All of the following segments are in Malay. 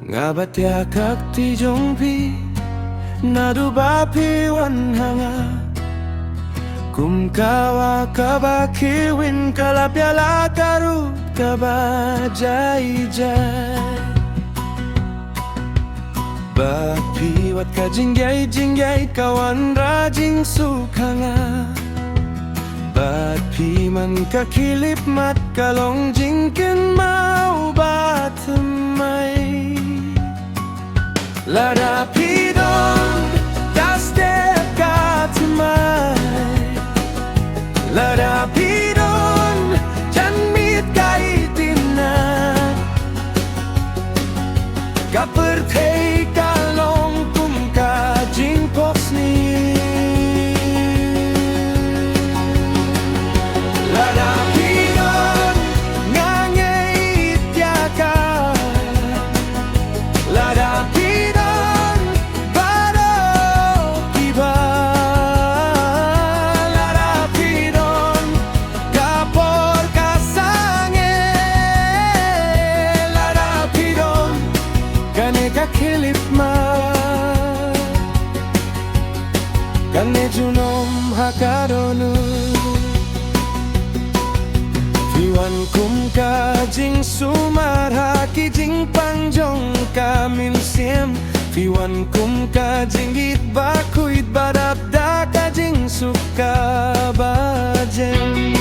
Nga batya kak ti jongpi Nadu bapi wan hanga Kum kawa kabakiwin kalapyala karu kabajay jay Bapi wat ka jinggay jinggay kawan rajing sukhanga Bapi man kakilip mat kalong jingkin mau batamay Lada pidon das der katamay Lada pidon jan mit kaitin na Kapertay kalong kum kajing posni Lada pidon ngangay tiaka Lada pidon baro kiba Lada pidon kapor kasange Lada pidon kane kakilip ma Kane junom hakadonu Fiwan kum kajing sumar haki jing pangjong kamin siem Fiwan kum kajing it bakuit badap da kajing suka bajem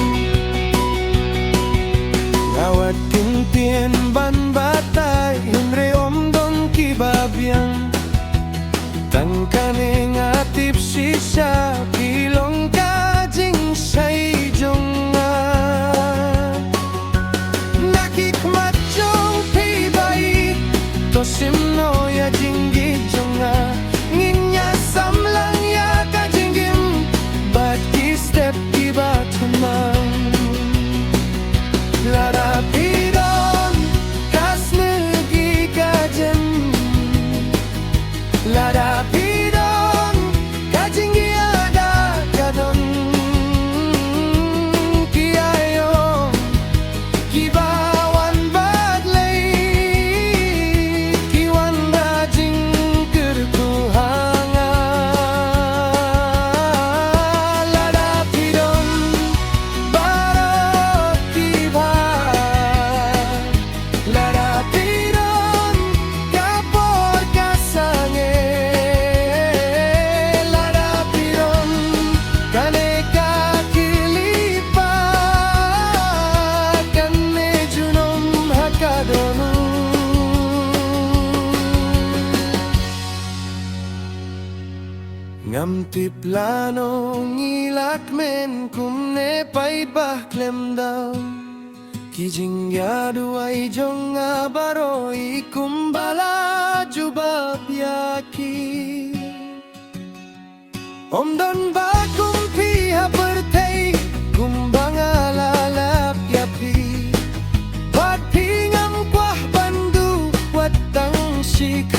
Ngawat timpien ban batay Himre om don kibabyang Tangkane ngatip sisya Kilong kajing say jonga Nakikmat jong pibay Tosim no ya jinggit jonga Nginya samlang ya kajinggim Bat ki step kiba tumang Lada pidon kas negi kajem Lada pidon kajingi ada kadon Kiayo kibawan badlay Kiwan rajing kerkuhanga Lada pidon barot kiba Lada pidon kapor kasange Lada pidon kane kakilipat Kane junom hakadonu Ngam tiplano ngilak men kumne pait baklem daw Kijingya duay jong abaroi kumbala jubab yaki Om don ba kumpi hapertay kumbanga lalap yapi Pat pingam kwah bandu watang shik